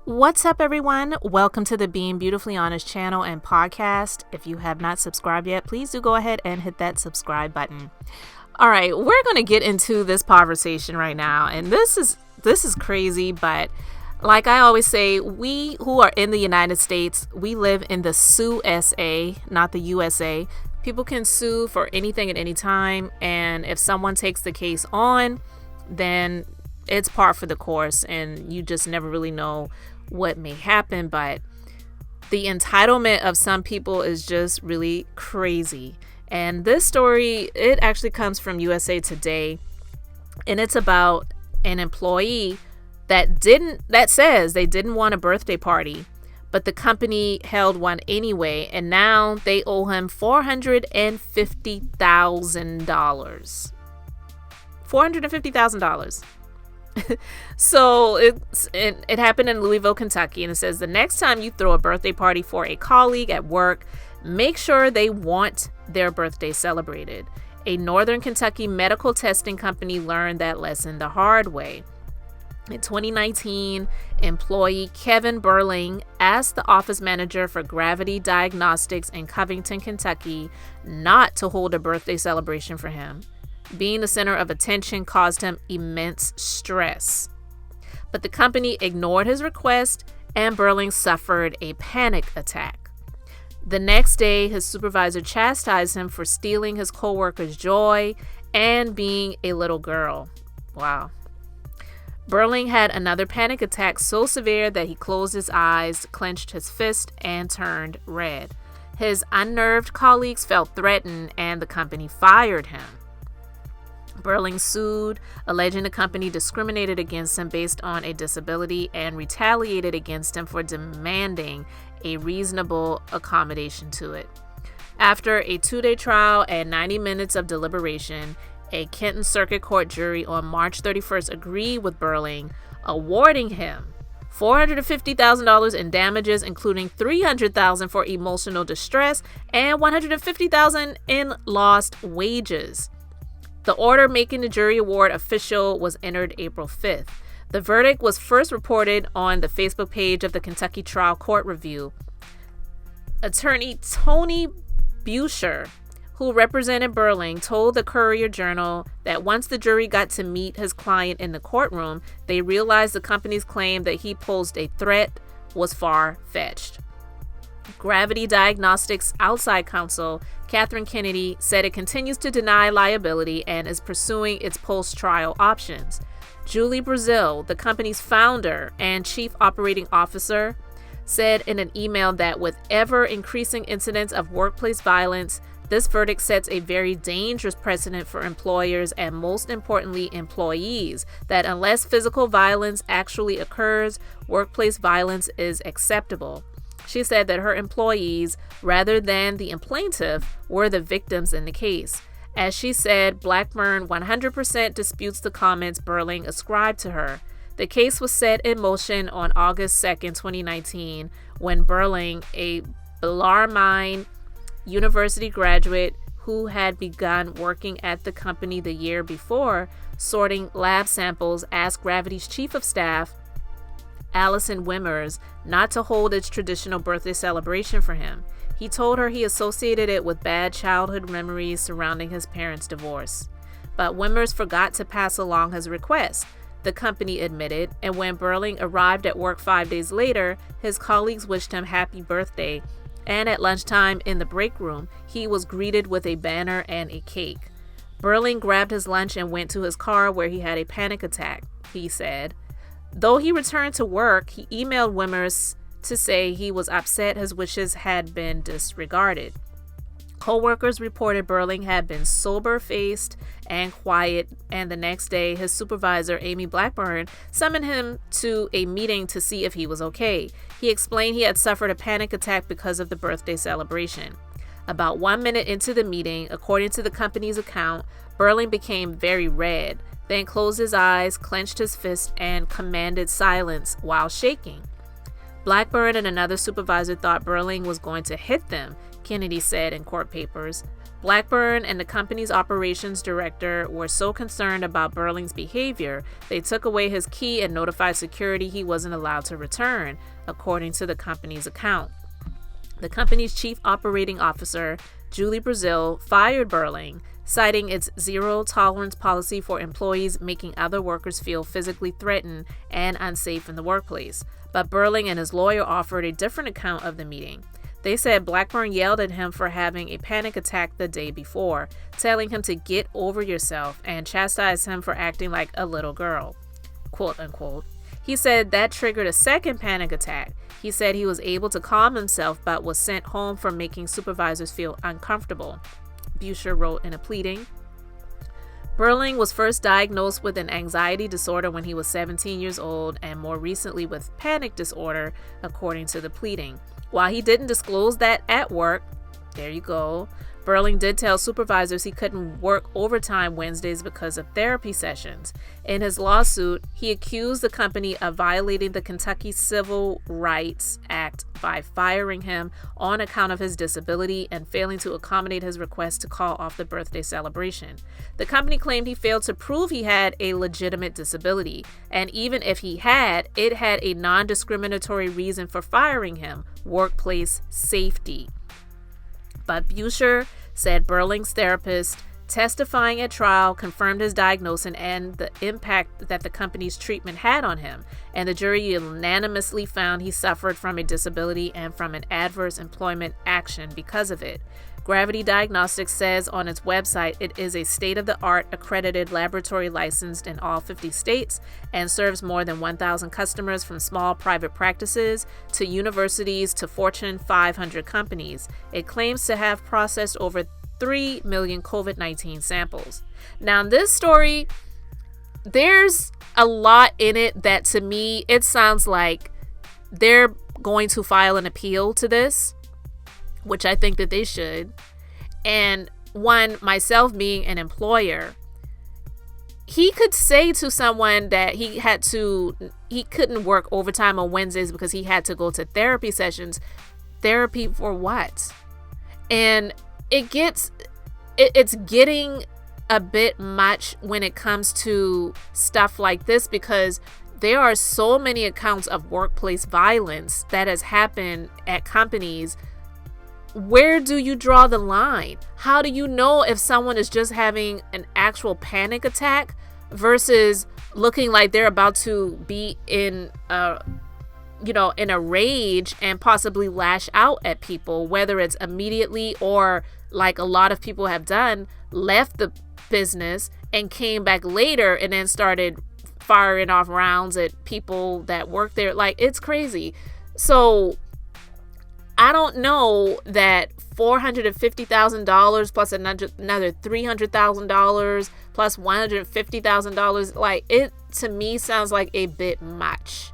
What's up, everyone? Welcome to the Being Beautifully Honest channel and podcast. If you have not subscribed yet, please do go ahead and hit that subscribe button. All right, we're going to get into this conversation right now, and this is crazy, but like I always say, we who are in the United States, we live in the Sue SA, not the USA. People can sue for anything at any time, and if someone takes the case on, then it's par for the course, and you just never really know what may happen. But the entitlement of some people is just really crazy. And this story, it actually comes from USA Today, and it's about an employee that says they didn't want a birthday party, but the company held one anyway, and now they owe him $450,000. $450,000. So it happened in Louisville, Kentucky, and it says the next time you throw a birthday party for a colleague at work, make sure they want their birthday celebrated. A Northern Kentucky medical testing company learned that lesson the hard way. In 2019, employee Kevin Burling asked the office manager for Gravity Diagnostics in Covington, Kentucky, not to hold a birthday celebration for him. Being the center of attention caused him immense stress. But the company ignored his request, and Burling suffered a panic attack. The next day, his supervisor chastised him for stealing his coworker's joy and being a little girl. Wow. Burling had another panic attack so severe that he closed his eyes, clenched his fist, and turned red. His unnerved colleagues felt threatened, and the company fired him. Burling sued, alleging the company discriminated against him based on a disability and retaliated against him for demanding a reasonable accommodation to it. After a 2-day trial and 90 minutes of deliberation, a Kenton Circuit Court jury on March 31st agreed with Burling, awarding him $450,000 in damages, including $300,000 for emotional distress and $150,000 in lost wages. The order making the jury award official was entered April 5th. The verdict was first reported on the Facebook page of the Kentucky Trial Court Review. Attorney Tony Busher, who represented Burling, told the Courier-Journal that once the jury got to meet his client in the courtroom, they realized the company's claim that he posed a threat was far-fetched. Gravity Diagnostics outside counsel Catherine Kennedy said it continues to deny liability and is pursuing its post-trial options. Julie Brazil, the company's founder and chief operating officer, said in an email that with ever-increasing incidents of workplace violence, this verdict sets a very dangerous precedent for employers and, most importantly, employees, that unless physical violence actually occurs, workplace violence is acceptable. She said that her employees, rather than the plaintiff, were the victims in the case. As she said, Blackburn 100% disputes the comments Burling ascribed to her. The case was set in motion on August 2nd, 2019, when Burling, a Bellarmine University graduate who had begun working at the company the year before, sorting lab samples, asked Gravity's chief of staff, Allison Wimmers, not to hold its traditional birthday celebration for him. He told her he associated it with bad childhood memories surrounding his parents' divorce. But Wimmers forgot to pass along his request, the company admitted, and when Burling arrived at work 5 days later, his colleagues wished him happy birthday, and at lunchtime in the break room, he was greeted with a banner and a cake. Burling grabbed his lunch and went to his car where he had a panic attack, he said. Though he returned to work, he emailed Wimmers to say he was upset his wishes had been disregarded. Co-workers reported Burling had been sober-faced and quiet, and the next day, his supervisor, Amy Blackburn, summoned him to a meeting to see if he was okay. He explained he had suffered a panic attack because of the birthday celebration. About 1 minute into the meeting, according to the company's account, Burling became very red, then closed his eyes, clenched his fist, and commanded silence while shaking. Blackburn and another supervisor thought Burling was going to hit them, Kennedy said in court papers. Blackburn and the company's operations director were so concerned about Burling's behavior, they took away his key and notified security he wasn't allowed to return, according to the company's account. The company's chief operating officer, Julie Brazil, fired Burling, citing its zero-tolerance policy for employees making other workers feel physically threatened and unsafe in the workplace. But Burling and his lawyer offered a different account of the meeting. They said Blackburn yelled at him for having a panic attack the day before, telling him to get over yourself, and chastised him for acting like a little girl, quote unquote. He said that triggered a second panic attack. He said he was able to calm himself but was sent home for making supervisors feel uncomfortable, Busher wrote in a pleading. Burling was first diagnosed with an anxiety disorder when he was 17 years old and more recently with panic disorder, according to the pleading. While he didn't disclose that at work, there you go, Burling did tell supervisors he couldn't work overtime Wednesdays because of therapy sessions. In his lawsuit, he accused the company of violating the Kentucky Civil Rights Act by firing him on account of his disability and failing to accommodate his request to call off the birthday celebration. The company claimed he failed to prove he had a legitimate disability, and even if he had, it had a non-discriminatory reason for firing him: workplace safety. But Busher said Burling's therapist testifying at trial confirmed his diagnosis and the impact that the company's treatment had on him, and the jury unanimously found he suffered from a disability and from an adverse employment action because of it. Gravity Diagnostics says on its website it is a state-of-the-art accredited laboratory licensed in all 50 states and serves more than 1,000 customers from small private practices to universities to Fortune 500 companies. It claims to have processed over 3 million COVID-19 samples. Now, in this story, there's a lot in it that to me, it sounds like they're going to file an appeal to this, which I think that they should. And myself being an employer, he could say to someone that he couldn't work overtime on Wednesdays because he had to go to therapy sessions. Therapy for what? And it's getting a bit much when it comes to stuff like this, because there are so many accounts of workplace violence that has happened at companies. Where do you draw the line? How do you know if someone is just having an actual panic attack versus looking like they're about to be in a rage and possibly lash out at people, whether it's immediately or, like a lot of people have done, left the business and came back later and then started firing off rounds at people that work there. Like, it's crazy. So I don't know that $450,000 plus another $300,000 plus $150,000, like, it to me sounds like a bit much.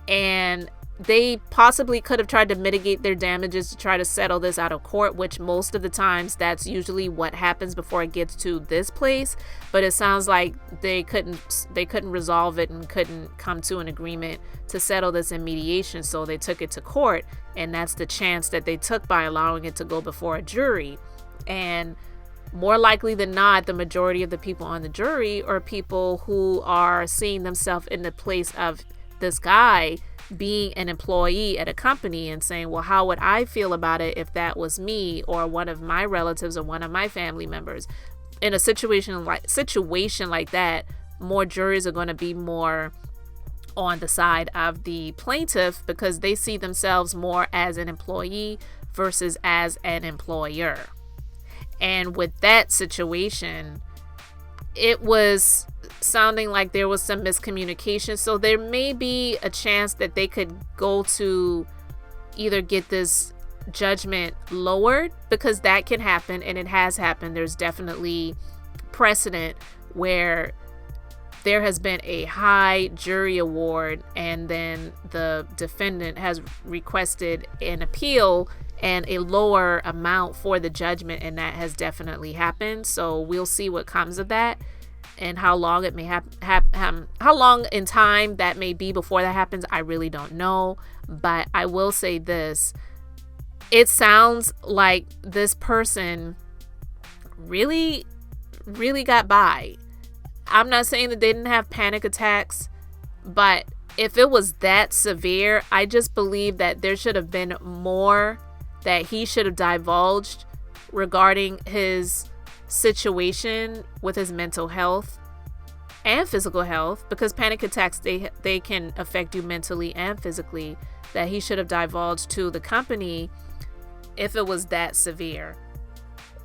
And they possibly could have tried to mitigate their damages to try to settle this out of court, which most of the times that's usually what happens before it gets to this place. But it sounds like they couldn't resolve it and couldn't come to an agreement to settle this in mediation, so they took it to court, and that's the chance that they took by allowing it to go before a jury. And more likely than not, the majority of the people on the jury are people who are seeing themselves in the place of this guy being an employee at a company and saying, well, how would I feel about it if that was me or one of my relatives or one of my family members? In a situation like that, more juries are going to be more on the side of the plaintiff because they see themselves more as an employee versus as an employer. And with that situation, it was sounding like there was some miscommunication. So there may be a chance that they could go to either get this judgment lowered, because that can happen, and it has happened. There's definitely precedent where there has been a high jury award and then the defendant has requested an appeal and a lower amount for the judgment, and that has definitely happened. So we'll see what comes of that and how long it may how long in time that may be before that happens. I really don't know, but I will say this: it sounds like this person really, really got by. I'm not saying that they didn't have panic attacks, but if it was that severe, I just believe that there should have been more that he should have divulged regarding his situation with his mental health and physical health, because panic attacks, they can affect you mentally and physically, that he should have divulged to the company if it was that severe,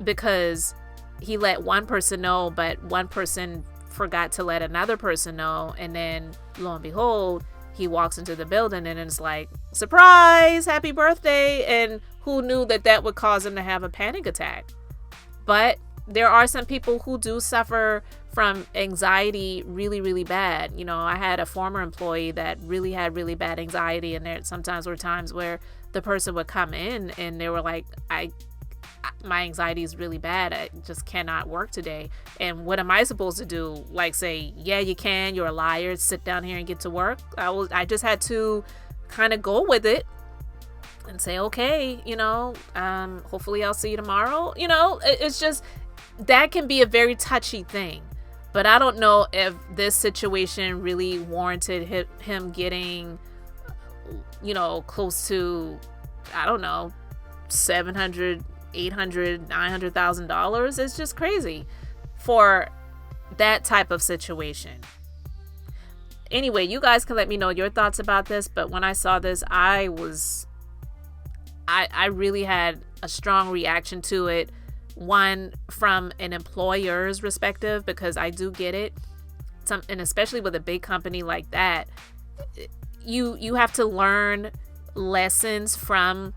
because he let one person know, but one person forgot to let another person know, and then lo and behold, he walks into the building and it's like, surprise, happy birthday, and who knew that that would cause him to have a panic attack? But there are some people who do suffer from anxiety really, really bad. You know, I had a former employee that really had really bad anxiety, and there sometimes were times where the person would come in and they were like, my anxiety is really bad. I just cannot work today. And what am I supposed to do? Like say, yeah, you can, you're a liar, sit down here and get to work? I just had to kind of go with it and say, okay, you know, hopefully I'll see you tomorrow. You know, it's just, that can be a very touchy thing. But I don't know if this situation really warranted him getting, you know, close to, I don't know, $700,000, $800,000, $900,000. It's just crazy for that type of situation. Anyway, you guys can let me know your thoughts about this. But when I saw this, I really had a strong reaction to it. One, from an employer's perspective, because I do get it. And especially with a big company like that, you have to learn lessons from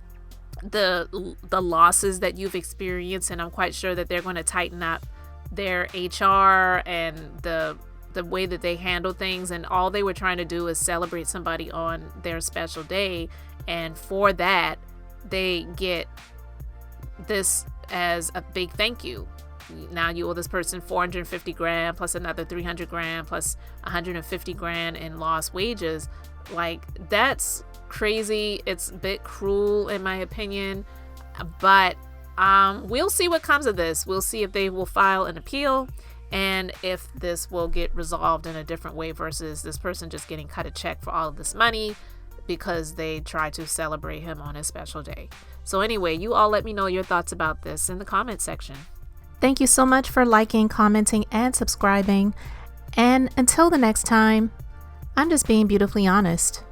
the losses that you've experienced, and I'm quite sure that they're going to tighten up their HR and the way that they handle things. And all they were trying to do is celebrate somebody on their special day, and for that they get this as a big thank you. Now you owe this person $450,000 plus another $300,000 plus $150,000 in lost wages. Like, that's crazy. It's a bit cruel in my opinion, but we'll see what comes of this. We'll see if they will file an appeal and if this will get resolved in a different way versus this person just getting cut a check for all of this money because they tried to celebrate him on his special day. So anyway, you all let me know your thoughts about this in the comment section. Thank you so much for liking, commenting, and subscribing. And until the next time, I'm just being beautifully honest.